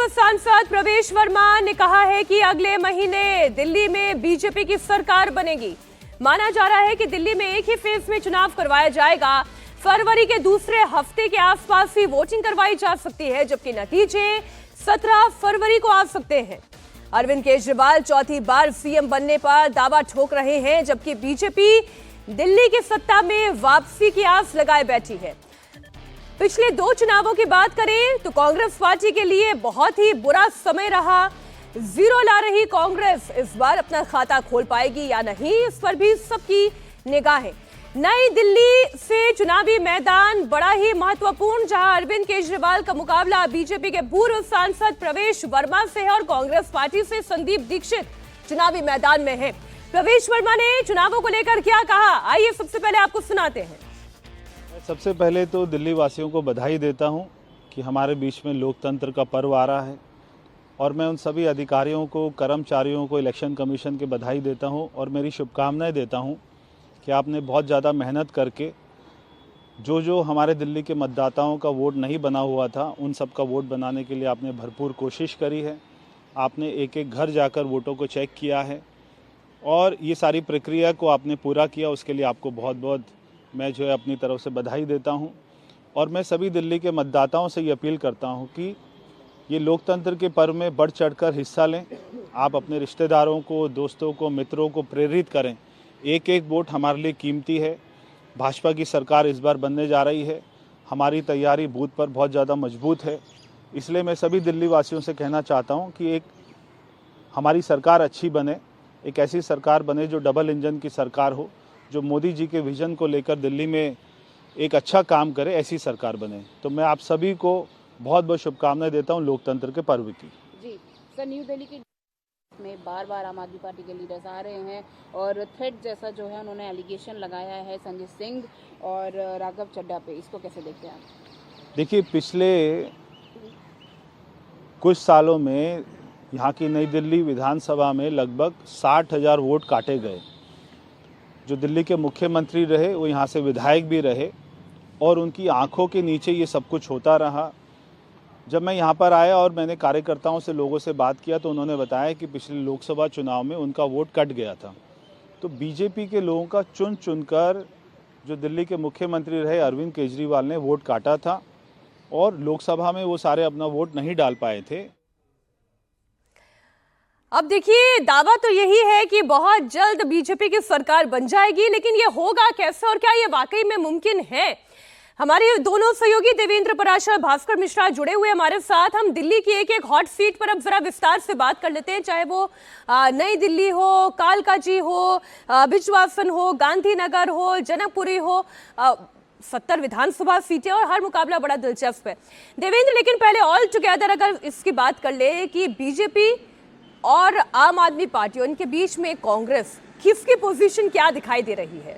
पूर्व सांसद प्रवेश वर्मा ने कहा है कि अगले महीने दिल्ली में बीजेपी की सरकार बनेगी। माना जा रहा है कि दिल्ली में एक ही फेज में चुनाव करवाया जाएगा। फरवरी के दूसरे हफ्ते के आसपास ही वोटिंग करवाई जा सकती है, जबकि नतीजे 17 फरवरी को आ सकते हैं। अरविंद केजरीवाल चौथी बार सीएम बनने पर दावा ठोक रहे हैं, जबकि बीजेपी दिल्ली की सत्ता में वापसी की आस लगाए बैठी है। पिछले 2 चुनावों की बात करें तो कांग्रेस पार्टी के लिए बहुत ही बुरा समय रहा। जीरो ला रही कांग्रेस इस बार अपना खाता खोल पाएगी या नहीं, इस पर भी सबकी निगाहें। नई दिल्ली से चुनावी मैदान बड़ा ही महत्वपूर्ण, जहां अरविंद केजरीवाल का मुकाबला बीजेपी के पूर्व सांसद प्रवेश वर्मा से है और कांग्रेस पार्टी से संदीप दीक्षित चुनावी मैदान में है। प्रवेश वर्मा ने चुनावों को लेकर क्या कहा, आइए सबसे पहले आपको सुनाते हैं। सबसे पहले तो दिल्ली वासियों को बधाई देता हूं कि हमारे बीच में लोकतंत्र का पर्व आ रहा है, और मैं उन सभी अधिकारियों को, कर्मचारियों को, इलेक्शन कमीशन के बधाई देता हूं और मेरी शुभकामनाएं देता हूं कि आपने बहुत ज़्यादा मेहनत करके जो हमारे दिल्ली के मतदाताओं का वोट नहीं बना हुआ था, उन सब का वोट बनाने के लिए आपने भरपूर कोशिश करी है। आपने एक एक घर जाकर वोटों को चेक किया है और ये सारी प्रक्रिया को आपने पूरा किया, उसके लिए आपको बहुत बहुत मैं जो है अपनी तरफ से बधाई देता हूं। और मैं सभी दिल्ली के मतदाताओं से ये अपील करता हूं कि ये लोकतंत्र के पर्व में बढ़ चढ़कर हिस्सा लें। आप अपने रिश्तेदारों को, दोस्तों को, मित्रों को प्रेरित करें। एक एक वोट हमारे लिए कीमती है। भाजपा की सरकार इस बार बनने जा रही है। हमारी तैयारी बूथ पर बहुत ज़्यादा मजबूत है। इसलिए मैं सभी दिल्ली वासियों से कहना चाहता हूँ कि एक हमारी सरकार अच्छी बने, एक ऐसी सरकार बने जो डबल इंजन की सरकार हो, जो मोदी जी के विजन को लेकर दिल्ली में एक अच्छा काम करे, ऐसी सरकार बने। तो मैं आप सभी को बहुत बहुत शुभकामनाएं देता हूं लोकतंत्र के पर्व की। जी सर, न्यू दिल्ली की में बार बार आम आदमी पार्टी के लीडर्स आ रहे हैं और थ्रेट जैसा जो है उन्होंने एलिगेशन लगाया है संजय सिंह और राघव चड्ढा पे, इसको कैसे देखते हैं आप? देखिए, पिछले कुछ सालों में यहाँ की नई दिल्ली विधानसभा में लगभग 60,000 वोट काटे गए। जो दिल्ली के मुख्यमंत्री रहे वो यहाँ से विधायक भी रहे और उनकी आंखों के नीचे ये सब कुछ होता रहा। जब मैं यहाँ पर आया और मैंने कार्यकर्ताओं से, लोगों से बात किया, तो उन्होंने बताया कि पिछले लोकसभा चुनाव में उनका वोट कट गया था। तो बीजेपी के लोगों का चुन चुनकर जो दिल्ली के मुख्यमंत्री रहे अरविंद केजरीवाल ने वोट काटा था और लोकसभा में वो सारे अपना वोट नहीं डाल पाए थे। अब देखिए, दावा तो यही है कि बहुत जल्द बीजेपी की सरकार बन जाएगी, लेकिन ये होगा कैसे और क्या ये वाकई में मुमकिन है? हमारे दोनों सहयोगी देवेंद्र पराशर, भास्कर मिश्रा जुड़े हुए हमारे साथ। हम दिल्ली की एक एक हॉट सीट पर अब जरा विस्तार से बात कर लेते हैं, चाहे वो नई दिल्ली हो, कालकाजी हो, बिजवासन हो, गांधीनगर हो, जनकपुरी हो। 70 विधानसभा सीटें और हर मुकाबला बड़ा दिलचस्प है। देवेंद्र, लेकिन पहले ऑल टुगेदर अगर इसकी बात कर ले कि बीजेपी और आम आदमी पार्टी, उनके बीच में कांग्रेस, किसकी पोजीशन क्या दिखाई दे रही है?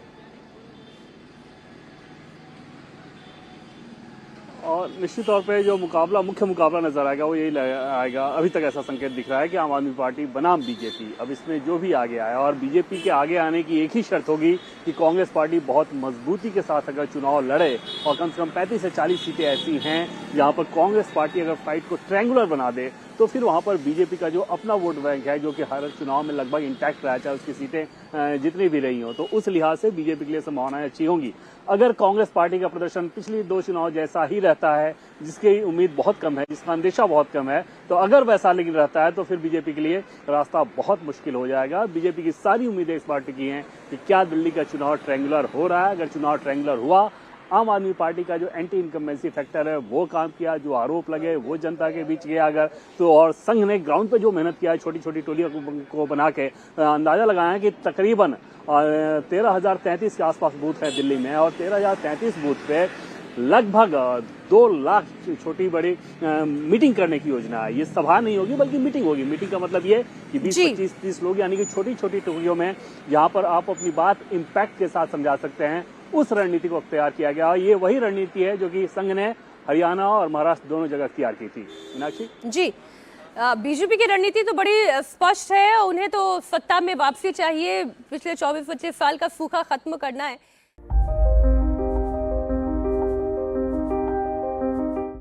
और निश्चित तौर पे जो मुख्य मुकाबला नजर आएगा वो यही आएगा। अभी तक ऐसा संकेत दिख रहा है कि आम आदमी पार्टी बनाम बीजेपी, अब इसमें जो भी आगे आया, और बीजेपी के आगे आने की एक ही शर्त होगी कि कांग्रेस पार्टी बहुत मजबूती के साथ अगर चुनाव लड़े और कम से कम 35 से 40 सीटें ऐसी हैं जहां पर कांग्रेस पार्टी अगर फाइट को ट्रायंगुलर बना दे, तो फिर वहां पर बीजेपी का जो अपना वोट बैंक है, जो कि हर चुनाव में लगभग इंटैक्ट रहा, चाहे उसकी सीटें जितनी भी रही हो, तो उस लिहाज से बीजेपी के लिए संभावनाएं अच्छी होंगी। अगर कांग्रेस पार्टी का प्रदर्शन पिछले 2 चुनाव जैसा ही रहता है, जिसकी उम्मीद बहुत कम है, जिसका अंदेशा बहुत कम है, तो अगर वैसा लेकिन रहता है तो फिर बीजेपी के लिए रास्ता बहुत मुश्किल हो जाएगा। बीजेपी की सारी उम्मीदें इस पार्टी की हैं कि क्या दिल्ली का चुनाव ट्रायंगुलर हो रहा है। अगर चुनाव ट्रायंगुलर हुआ, आम आदमी पार्टी का जो एंटी इनकम्बेंसी फैक्टर है वो काम किया, जो आरोप लगे वो जनता के बीच गया अगर तो, और संघ ने ग्राउंड पे जो मेहनत किया है छोटी छोटी टोलियों को बना के, अंदाजा लगाया कि तकरीबन 13,033 के आसपास बूथ है दिल्ली में, और 13,033 बूथ पे लगभग 2 लाख छोटी बड़ी मीटिंग करने की योजना है। ये सभा नहीं होगी बल्कि मीटिंग होगी। मीटिंग का मतलब ये कि 20, 25, 30 लोग, यानी कि छोटी छोटी टोलियों में, यहाँ पर आप अपनी बात इम्पैक्ट के साथ समझा सकते हैं। उस रणनीति को अख्तियार किया गया और ये वही रणनीति है जो कि संघ ने हरियाणा और महाराष्ट्र दोनों जगह अख्तियार की थी। मीनाक्षी जी, बीजेपी की रणनीति तो बड़ी स्पष्ट है, उन्हें तो सत्ता में वापसी चाहिए, पिछले 24-25 साल का सूखा खत्म करना है।